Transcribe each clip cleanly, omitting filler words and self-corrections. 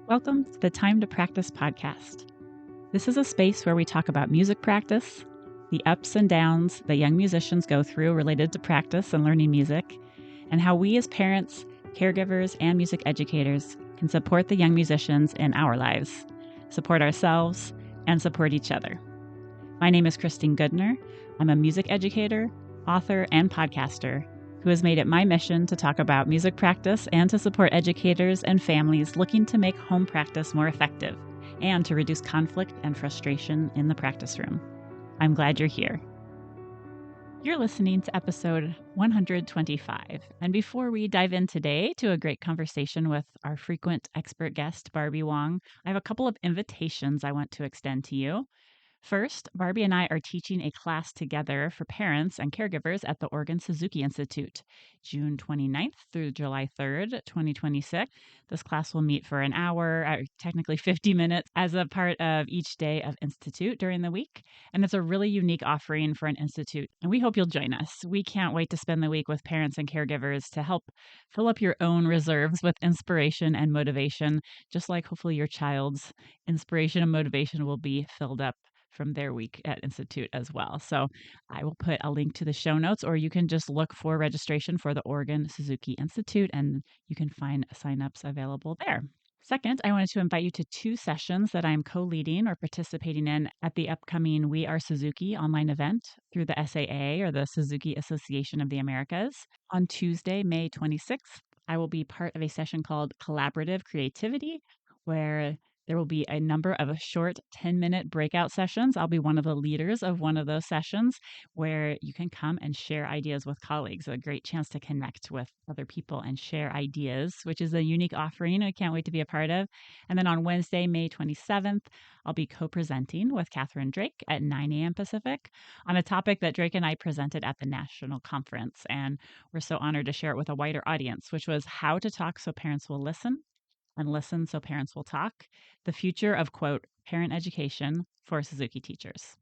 Welcome to the Time to Practice podcast. This is a space where we talk about music practice, the ups and downs that young musicians go through related to practice and learning music, and how we as parents, caregivers, and music educators can support the young musicians in our lives, support ourselves, and support each other. My name is Christine Goodner. I'm a music educator, author, and podcaster who has made it my mission to talk about music practice and to support educators and families looking to make home practice more effective and to reduce conflict and frustration in the practice room. I'm glad you're here. You're listening to episode 125. And before we dive in today to a great conversation with our frequent expert guest, Barbie Wong, I have a couple of invitations I want to extend to you. First, Barbie and I are teaching a class together for parents and caregivers at the Oregon Suzuki Institute, June 29th through July 3rd, 2026. This class will meet for an hour, technically 50 minutes, as a part of each day of Institute during the week. And it's a really unique offering for an institute, and we hope you'll join us. We can't wait to spend the week with parents and caregivers to help fill up your own reserves with inspiration and motivation, just like hopefully your child's inspiration and motivation will be filled up from their week at Institute as well. So I will put a link to the show notes, or you can just look for registration for the Oregon Suzuki Institute and you can find signups available there. Second, I wanted to invite you to two sessions that I'm co-leading or participating in at the upcoming We Are Suzuki online event through the SAA, or the Suzuki Association of the Americas. On Tuesday, May 26th, I will be part of a session called Collaborative Creativity, where there will be a number of short 10-minute breakout sessions. I'll be one of the leaders of one of those sessions where you can come and share ideas with colleagues. A great chance to connect with other people and share ideas, which is a unique offering I can't wait to be a part of. And then on Wednesday, May 27th, I'll be co-presenting with Catherine Drake at 9 a.m. Pacific on a topic that Drake and I presented at the national conference. And we're so honored to share it with a wider audience, which was how to talk so parents will listen and listen so parents will talk, the future of, quote, parent education for Suzuki teachers.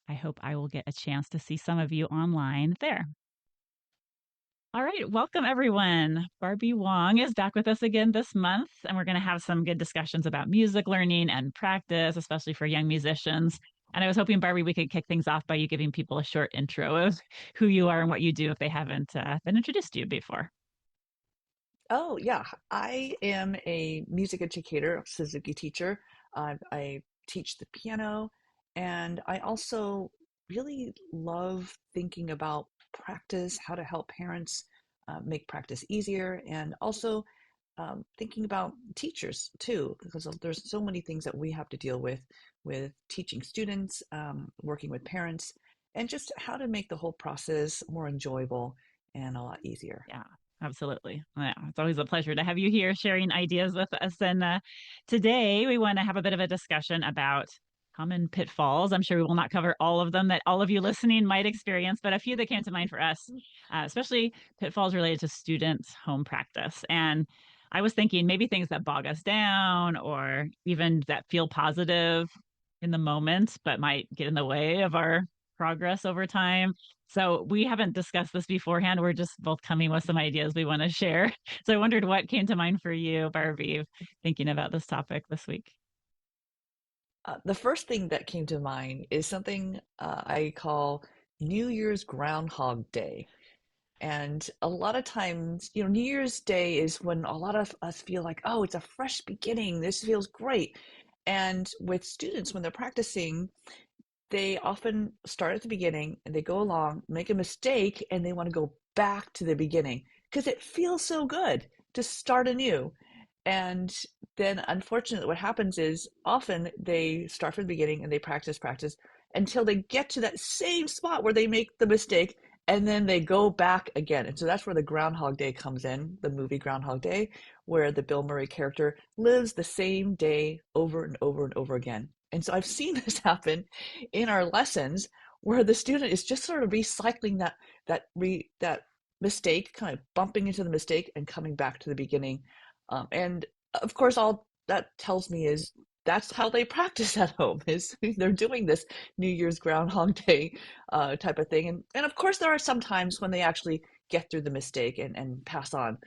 I hope I will get a chance to see some of you online there. All right, welcome everyone. Barbie Wong is back with us again this month, and we're going to have some good discussions about music learning and practice, especially for young musicians. And I was hoping, Barbie, we could kick things off by you giving people a short intro of who you are and what you do if they haven't been introduced to you before. Oh, yeah. I am a music educator, a Suzuki teacher. I teach the piano, and I also really love thinking about practice, how to help parents make practice easier, and also thinking about teachers too, because there's so many things that we have to deal with teaching students, working with parents, and just how to make the whole process more enjoyable and a lot easier. Yeah, absolutely. Yeah, it's always a pleasure to have you here sharing ideas with us. And today we want to have a bit of a discussion about common pitfalls. I'm sure we will not cover all of them that all of you listening might experience, but a few that came to mind for us, especially pitfalls related to students' home practice. And I was thinking maybe things that bog us down or even that feel positive in the moment, but might get in the way of our progress over time. So we haven't discussed this beforehand. We're just both coming with some ideas we want to share. So I wondered what came to mind for you, Barbie, thinking about this topic this week. The first thing that came to mind is something I call New Year's Groundhog Day. And a lot of times, New Year's Day is when a lot of us feel like, oh, it's a fresh beginning. This feels great. And with students, when they're practicing, they often start at the beginning and they go along, make a mistake, and they want to go back to the beginning because it feels so good to start anew. And then, unfortunately, what happens is often they start from the beginning and they practice until they get to that same spot where they make the mistake and then they go back again. And so that's where the Groundhog Day comes in, the movie Groundhog Day, where the Bill Murray character lives the same day over and over and over again. And so I've seen this happen in our lessons where the student is just sort of recycling that mistake, kind of bumping into the mistake and coming back to the beginning. And of course, all that tells me is that's how they practice at home, is they're doing this New Year's Groundhog Day type of thing. And of course, there are some times when they actually get through the mistake and pass on.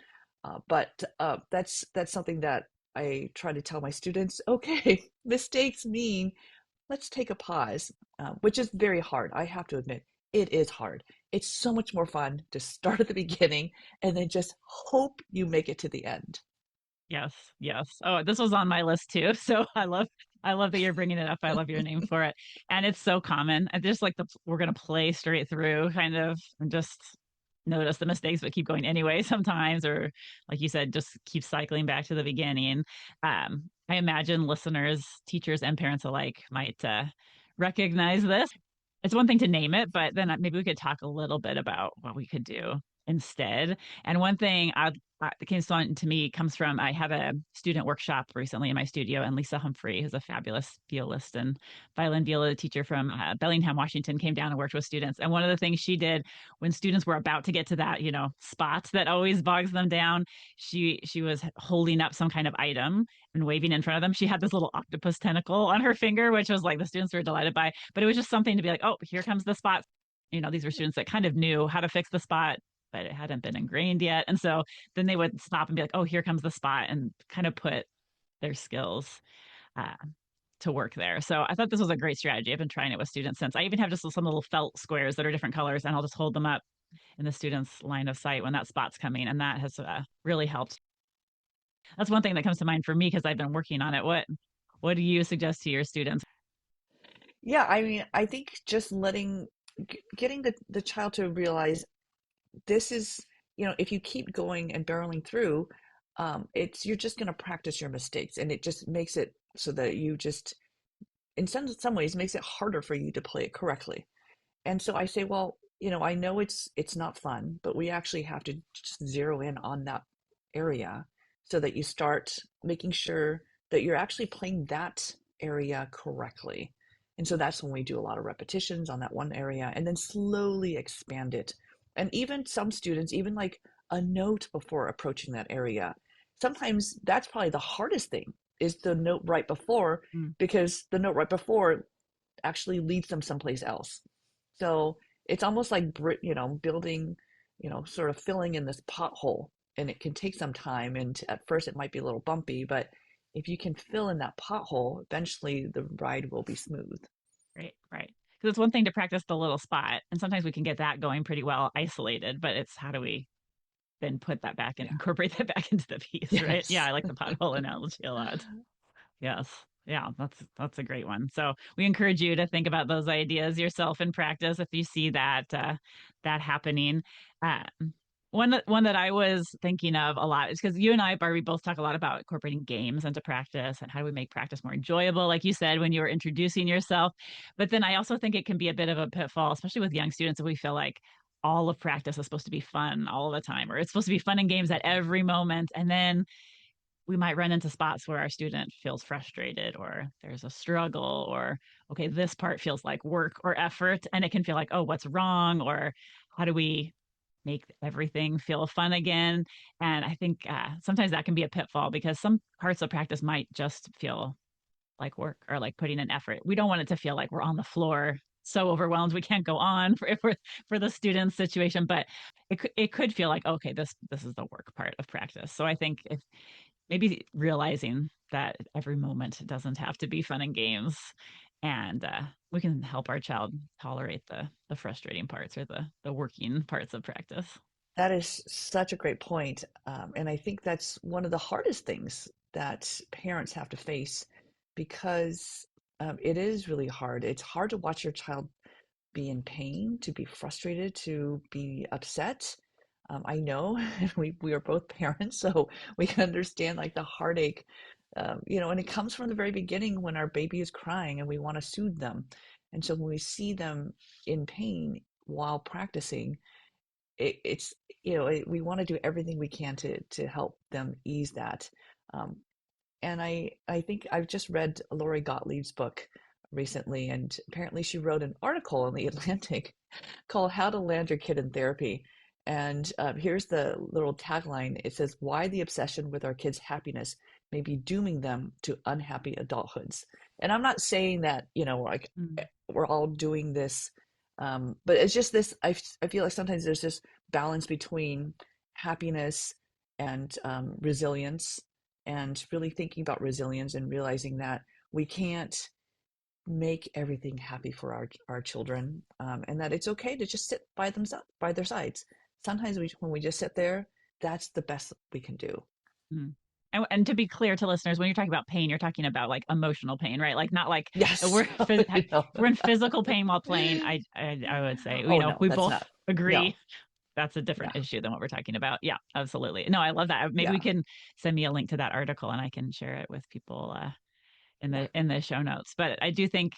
But that's something that I try to tell my students, okay, mistakes mean let's take a pause, which is very hard. I have to admit, it is hard. It's so much more fun to start at the beginning and then just hope you make it to the end. Yes, yes. Oh, this was on my list too. So I love that you're bringing it up. I love your name for it. And it's so common. I just like the we're going to play straight through kind of and just notice the mistakes but keep going anyway sometimes, or like you said, just keep cycling back to the beginning. I imagine listeners, teachers and parents alike might recognize this. It's one thing to name it, but then maybe we could talk a little bit about what we could do instead. And one thing that came to me comes from I had a student workshop recently in my studio, and Lisa Humphrey, who's a fabulous violist and violin viola teacher from Bellingham, Washington, came down and worked with students. And one of the things she did when students were about to get to that, spot that always bogs them down, she was holding up some kind of item and waving in front of them. She had this little octopus tentacle on her finger, which was like the students were delighted by. But it was just something to be like, oh, here comes the spot. These were students that kind of knew how to fix the spot, but it hadn't been ingrained yet. And so then they would stop and be like, oh, here comes the spot, and kind of put their skills uh, to work there. So I thought this was a great strategy. I've been trying it with students since. I even have just some little felt squares that are different colors, and I'll just hold them up in the student's line of sight when that spot's coming. And that has really helped. That's one thing that comes to mind for me because I've been working on it. What do you suggest to your students? Yeah, I mean, I think just getting the child to realize this is, if you keep going and barreling through, you're just going to practice your mistakes, and it just makes it so that you just, in some ways, makes it harder for you to play it correctly. And so I say, well, I know it's not fun, but we actually have to just zero in on that area so that you start making sure that you're actually playing that area correctly. And so that's when we do a lot of repetitions on that one area and then slowly expand it. And even some students, even like a note before approaching that area, sometimes that's probably the hardest thing is the note right before, Mm, because the note right before actually leads them someplace else. So it's almost like building, sort of filling in this pothole, and it can take some time. And at first, it might be a little bumpy, but if you can fill in that pothole, eventually the ride will be smooth. right, right. Because it's one thing to practice the little spot, and sometimes we can get that going pretty well isolated, but it's how do we then put that back and Yeah. incorporate that back into the piece, right? Yeah, Yes. I like the pothole analogy a lot. Yes. Yeah, that's a great one. So we encourage you to think about those ideas yourself in practice if you see that happening. One that I was thinking of a lot is because you and I, Barbie, both talk a lot about incorporating games into practice and how do we make practice more enjoyable, like you said when you were introducing yourself. But then I also think it can be a bit of a pitfall, especially with young students, if we feel like all of practice is supposed to be fun all the time, or it's supposed to be fun and games at every moment, and then we might run into spots where our student feels frustrated or there's a struggle or okay, this part feels like work or effort, and it can feel like, oh, what's wrong, or how do we make everything feel fun again? And I think sometimes that can be a pitfall because some parts of practice might just feel like work or like putting in effort. We don't want it to feel like we're on the floor so overwhelmed we can't go on for the student situation, but it could feel like okay, this is the work part of practice. So I think if maybe realizing that every moment doesn't have to be fun and games, and we can help our child tolerate the frustrating parts or the working parts of practice. That is such a great point. And I think that's one of the hardest things that parents have to face because it is really hard. It's hard to watch your child be in pain, to be frustrated, to be upset. I know we are both parents, so we can understand like the heartache, and it comes from the very beginning when our baby is crying and we want to soothe them. And so when we see them in pain while practicing, it's we want to do everything we can to help them ease that. Um, and I think I've just read Lori Gottlieb's book recently, and apparently she wrote an article in the Atlantic called "How to Land Your Kid in Therapy." And here's the little tagline. It says, "Why the obsession with our kids' happiness may be dooming them to unhappy adulthoods." And I'm not saying that like Mm. we're all doing this, but it's just this. I feel like sometimes there's this balance between happiness and resilience, and really thinking about resilience and realizing that we can't make everything happy for our children, and that it's okay to just sit by themselves by their sides. Sometimes when we just sit there, that's the best we can do. Mm. And to be clear to listeners, when you're talking about pain, you're talking about like emotional pain, right? Like not like Yes. we're if No. we're in physical pain while playing. I would say, Oh if no, we that's both not. agree, No. that's a different Yeah. issue than what we're talking about. Yeah, absolutely. No, I love that. Maybe we Yeah. can send me a link to that article and I can share it with people in Yeah. the show notes. But I do think,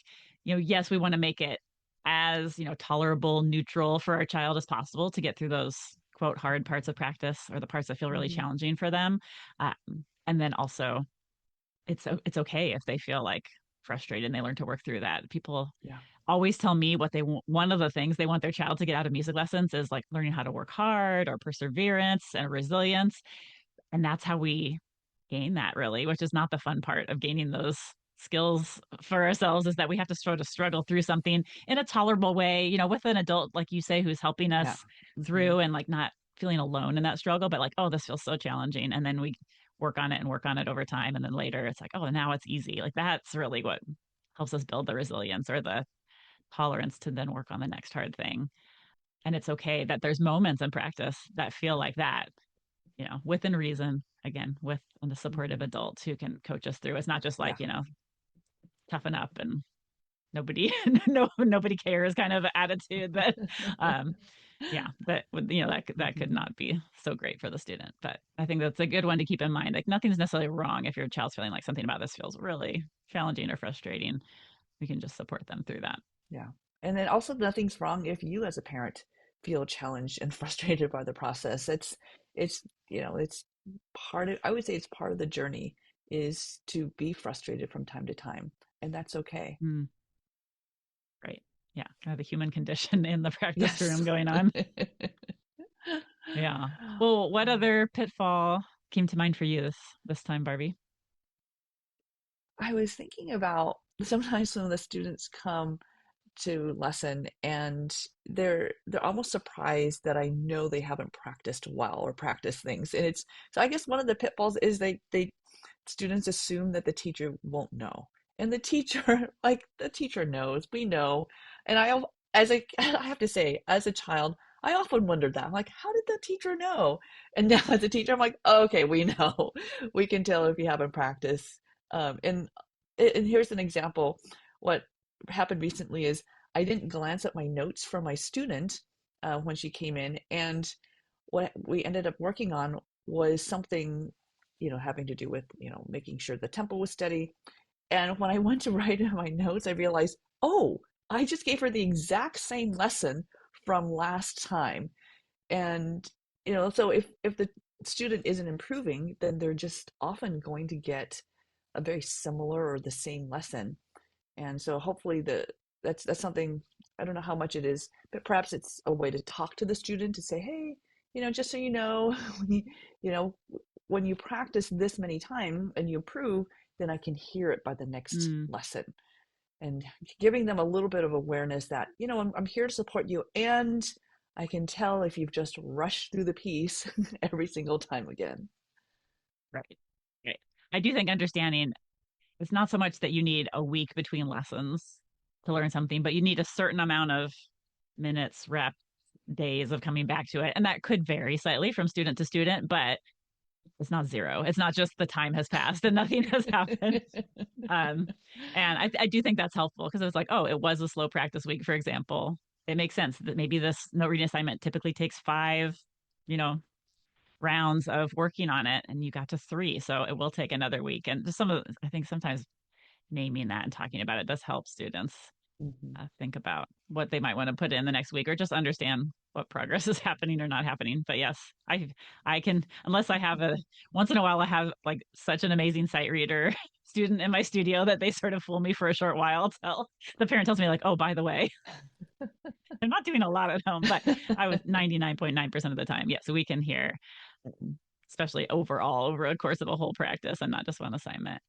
yes, we want to make it as, tolerable, neutral for our child as possible to get through those quote hard parts of practice or the parts that feel really Hmm. challenging for them. And then also it's okay if they feel like frustrated and they learn to work through that. People Yeah. always tell me what they want. One of the things they want their child to get out of music lessons is like learning how to work hard or perseverance and resilience. And that's how we gain that, really, which is not the fun part of gaining those skills for ourselves, is that we have to sort of struggle through something in a tolerable way, with an adult, like you say, who's helping Yeah. us Hmm. through and like not feeling alone in that struggle, but like, oh, this feels so challenging. And then we work on it and work on it over time. And then later it's like, oh, now it's easy. Like that's really what helps us build the resilience or the tolerance to then work on the next hard thing. And it's okay that there's moments in practice that feel like that, within reason, again, with the supportive Hmm. adult who can coach us through. It's not just Yeah. like, toughen up and nobody, nobody cares kind of attitude that, um, yeah, that could Hmm. not be so great for the student. But I think that's a good one to keep in mind. Like nothing's necessarily wrong if your child's feeling like something about this feels really challenging or frustrating. We can just support them through that. Yeah. And then also nothing's wrong if you as a parent feel challenged and frustrated by the process. It's part of, I would say it's part of the journey is to be frustrated from time to time. And that's okay. Mm, right. Yeah. Kind of the human condition in the practice Yes. room going on. Yeah. Well, what other pitfall came to mind for you this time, Barbie? I was thinking about sometimes some of the students come to lesson and they're almost surprised that I know they haven't practiced well or practiced things. And it's so I guess one of the pitfalls is they students assume that the teacher won't know. And the teacher, like the teacher knows, we know. And as a, I have to say, as a child, I often wondered that. I'm like, how did the teacher know? And now as a teacher, I'm like, oh, okay, we know. We can tell if you haven't practiced. And here's an example. What happened recently is I didn't glance at my notes from my student when she came in, and what we ended up working on was something, having to do with, making sure the tempo was steady. And when I went to write in my notes, I realized, oh, I just gave her the exact same lesson from last time. And, so if the student isn't improving, then they're just often going to get a very similar or the same lesson. And so hopefully that's something, I don't know how much it is, but perhaps it's a way to talk to the student to say, hey, just so you know, when you know, when you practice this many times and you improve, then I can hear it by the next Mm, lesson. And giving them a little bit of awareness that, I'm here to support you, and I can tell if you've just rushed through the piece every single time again. right. Right. I do think understanding it's not so much that you need a week between lessons to learn something, but you need a certain amount of minutes, reps, days of coming back to it. And that could vary slightly from student to student, but it's not zero. It's not just the time has passed and nothing has happened. Um, and I do think that's helpful because it's like, oh, it was a slow practice week, for example. It makes sense that maybe this note reading assignment typically takes five, you know, rounds of working on it, and you got to three. So it will take another week. And just I think sometimes naming that and talking about it does help students Mhm. think about what they might want to put in the next week or just understand what progress is happening or not happening. But yes, I can, unless I have once in a while I have like such an amazing sight reader student in my studio that they sort of fool me for a short while till the parent tells me like, oh, by the way, I'm not doing a lot at home, but I was 99.9% of the time. Yeah. So we can hear, especially overall over a course of a whole practice and not just one assignment.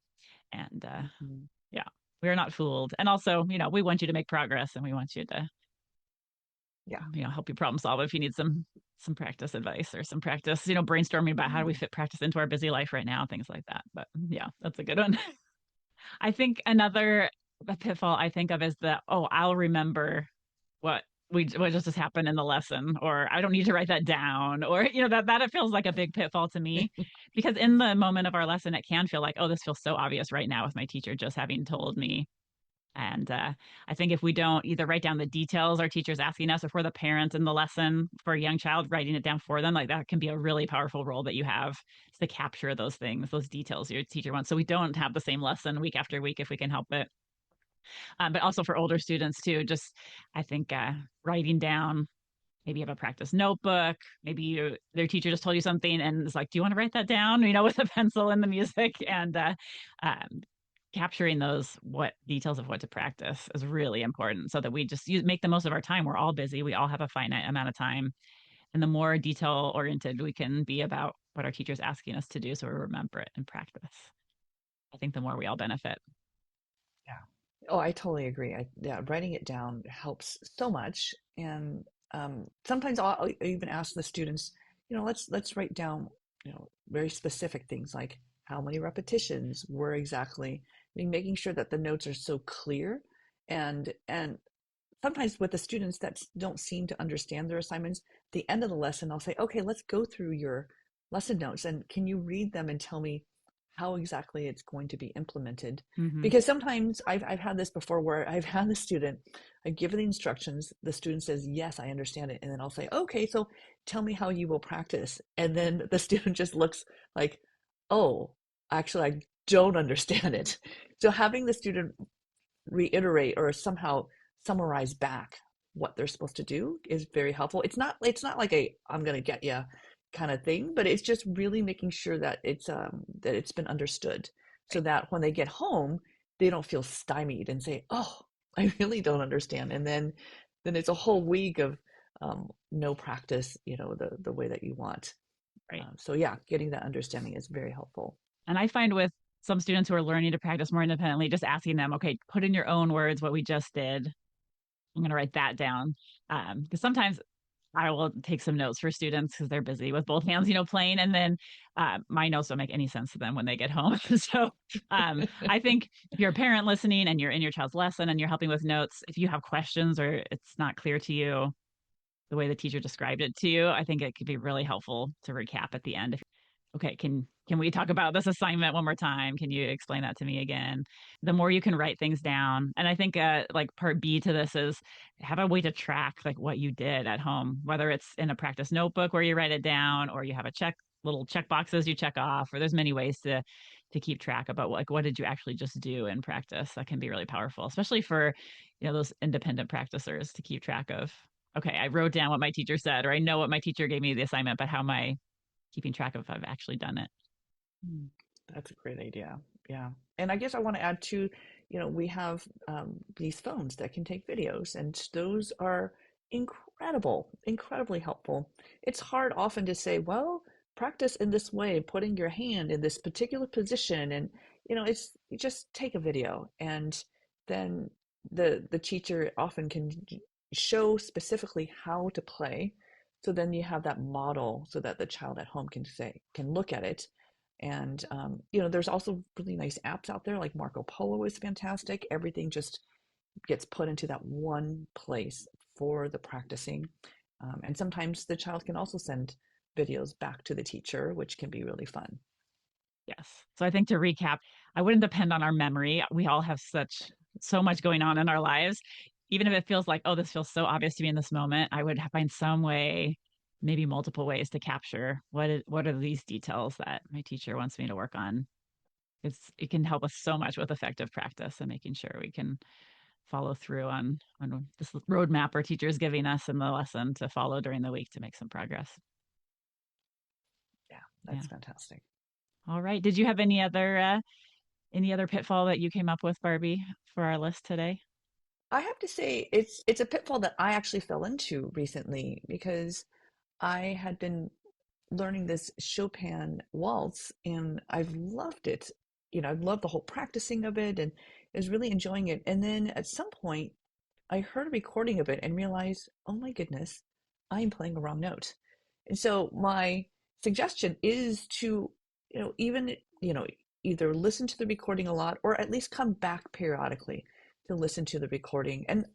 And Mhm. yeah, we are not fooled. And also, we want you to make progress and we want you to Yeah. help you problem solve if you need some practice advice or some practice, brainstorming about how do we Mm. fit practice into our busy life right now, things like that. But yeah, that's a good one. I think another pitfall I think of is that, oh, I'll remember what what just happened in the lesson, or I don't need to write that down, or that it feels like a big pitfall to me, because in the moment of our lesson it can feel like, oh, this feels so obvious right now with my teacher just having told me. And I think if we don't either write down the details our teacher's asking us, if we're the parents in the lesson for a young child, writing it down for them, like that can be a really powerful role that you have to capture those things, those details your teacher wants. So we don't have the same lesson week after week if we can help it. But also for older students too, just I think writing down. Maybe you have a practice notebook. Maybe their teacher just told you something and it's like, do you want to write that down? With a pencil and the music, and um, capturing those what details of what to practice is really important, so that we just make the most of our time. We're all busy. We all have a finite amount of time, and the more detail oriented we can be about what our teacher's asking us to do, so we remember it and practice, I think the more we all benefit. Yeah. Oh, I totally agree. Yeah, writing it down helps so much. And sometimes I'll even ask the students, let's write down, very specific things like how many repetitions were exactly. I mean, making sure that the notes are so clear, and sometimes with the students that don't seem to understand their assignments, at the end of the lesson, I'll say, okay, let's go through your lesson notes and can you read them and tell me how exactly it's going to be implemented? Mm-hmm. Because sometimes I've had this before where I've had the student, I give the instructions, the student says, yes, I understand it. And then I'll say, okay, so tell me how you will practice. And then the student just looks like, oh, actually, I don't understand it. So having the student reiterate or somehow summarize back what they're supposed to do is very helpful. It's not like a I'm gonna get you kind of thing, but it's just really making sure that it's been understood, so Right. that when they get home they don't feel stymied and say, "Oh, I really don't understand," and then it's a whole week of no practice, the way that you want. Right. So yeah, getting that understanding is very helpful. And I find with some students who are learning to practice more independently, just asking them, okay, put in your own words what we just did. I'm going to write that down. Because sometimes I will take some notes for students because they're busy with both hands, playing. And then my notes don't make any sense to them when they get home. So I think if you're a parent listening and you're in your child's lesson and you're helping with notes, if you have questions or it's not clear to you the way the teacher described it to you, I think it could be really helpful to recap at the end. Okay, can we talk about this assignment one more time? Can you explain that to me again? The more you can write things down, and I think like part B to this is have a way to track like what you did at home, whether it's in a practice notebook where you write it down, or you have a little check boxes you check off, or there's many ways to keep track about like what did you actually just do in practice. That can be really powerful, especially for those independent practicers to keep track of. Okay, I wrote down what my teacher said, or I know what my teacher gave me the assignment, but how am I keeping track of if I've actually done it? Mm, That's a great idea. Yeah. And I guess I want to add too, we have these phones that can take videos, and those are incredibly helpful. It's hard often to say, well, practice in this way, putting your hand in this particular position. And, it's you just take a video, and then the teacher often can show specifically how to play. So then you have that model so that the child at home can look at it. And there's also really nice apps out there like Marco Polo is fantastic. Everything just gets put into that one place for the practicing. And sometimes the child can also send videos back to the teacher, which can be really fun. Yes. So I think to recap, I wouldn't depend on our memory. We all have so much going on in our lives. Even if it feels like, oh, this feels so obvious to me in this moment, I would find some way, maybe multiple ways to capture what are these details that my teacher wants me to work on. It can help us so much with effective practice and making sure we can follow through on this roadmap our teacher is giving us in the lesson to follow during the week to make some progress. Yeah, Yeah. that's fantastic. All right. Did you have any other pitfall that you came up with, Barbie, for our list today? I have to say it's a pitfall that I actually fell into recently because I had been learning this Chopin waltz and I've loved it. I've loved the whole practicing of it and I was really enjoying it. And then at some point I heard a recording of it and realized, oh my goodness, I'm playing a wrong note. And so my suggestion is to, even, either listen to the recording a lot or at least come back periodically to listen to the recording. And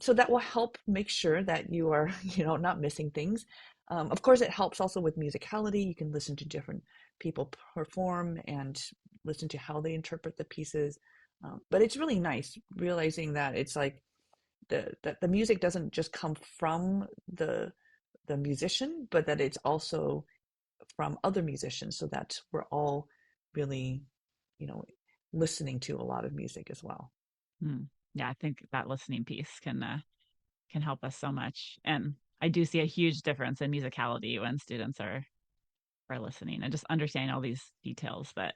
so that will help make sure that you are, not missing things. Of course, it helps also with musicality. You can listen to different people perform and listen to how they interpret the pieces. But it's really nice realizing that it's like that the music doesn't just come from the musician, but that it's also from other musicians, so that we're all really, you know, listening to a lot of music as well. Hmm. Yeah, I think that listening piece can help us so much. And I do see a huge difference in musicality when students are listening and just understanding all these details that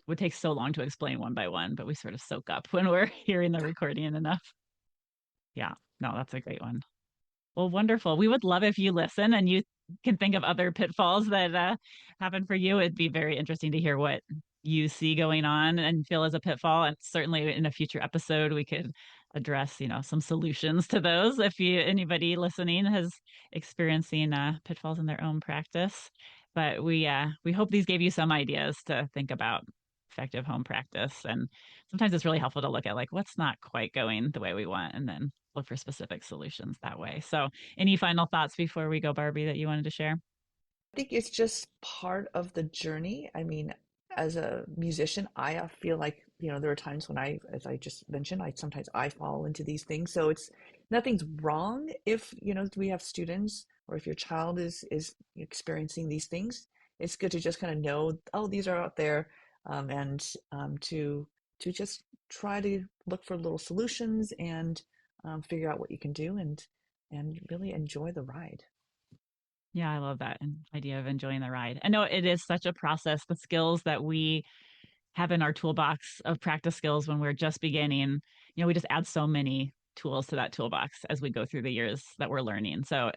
would take so long to explain one by one, but we sort of soak up when we're hearing the recording enough. Yeah, no, that's a great one. Well, wonderful. We would love if you listen and you can think of other pitfalls that happen for you. It'd be very interesting to hear what you see going on and feel as a pitfall. And certainly in a future episode, we could address, some solutions to those if anybody listening has experiencing pitfalls in their own practice. But we hope these gave you some ideas to think about effective home practice. And sometimes it's really helpful to look at like what's not quite going the way we want and then look for specific solutions that way. So, any final thoughts before we go, Barbie, that you wanted to share? I think it's just part of the journey. I mean, as a musician, I feel like, there are times when as I just mentioned, I fall into these things. So it's nothing's wrong if, we have students or if your child is experiencing these things. It's good to just kind of know, oh, these are out there, and to just try to look for little solutions and figure out what you can do and really enjoy the ride. Yeah, I love that idea of enjoying the ride. I know it is such a process. The skills that we have in our toolbox of practice skills when we're just beginning, we just add so many tools to that toolbox as we go through the years that we're learning. So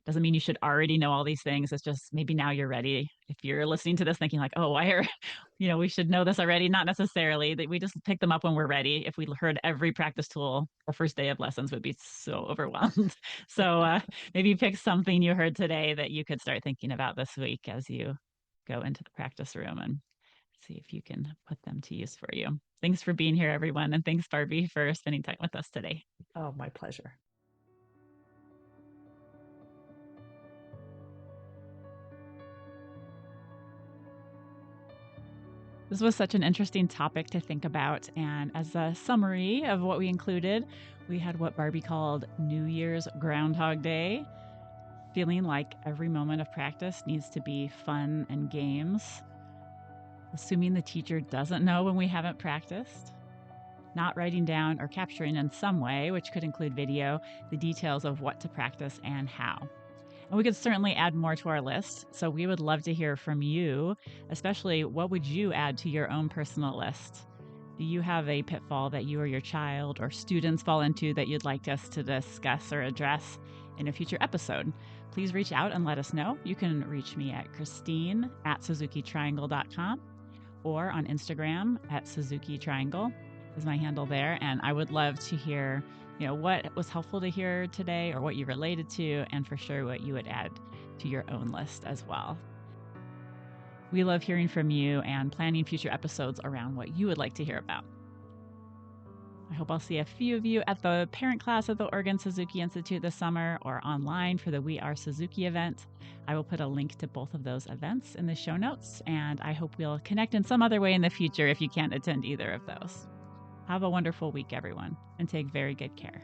doesn't mean you should already know all these things. It's just maybe now you're ready. If you're listening to this thinking like, oh, why are, we should know this already. Not necessarily that we just pick them up when we're ready. If we heard every practice tool, our first day of lessons would be so overwhelmed. So maybe pick something you heard today that you could start thinking about this week as you go into the practice room and see if you can put them to use for you. Thanks for being here, everyone. And thanks, Barbie, for spending time with us today. Oh, my pleasure. This was such an interesting topic to think about. And as a summary of what we included, we had what Barbie called New Year's Groundhog Day, feeling like every moment of practice needs to be fun and games, assuming the teacher doesn't know when we haven't practiced, not writing down or capturing in some way, which could include video, the details of what to practice and how. And we could certainly add more to our list. So we would love to hear from you, especially what would you add to your own personal list? Do you have a pitfall that you or your child or students fall into that you'd like us to discuss or address in a future episode? Please reach out and let us know. You can reach me at Christine@SuzukiTriangle.com or on Instagram at Suzuki Triangle is my handle there. And I would love to hear what was helpful to hear today or what you related to, and for sure what you would add to your own list as well. We love hearing from you and planning future episodes around what you would like to hear about. I hope I'll see a few of you at the parent class at the Oregon Suzuki Institute this summer or online for the We Are Suzuki event. I will put a link to both of those events in the show notes, and I hope we'll connect in some other way in the future if you can't attend either of those. Have a wonderful week, everyone, and take very good care.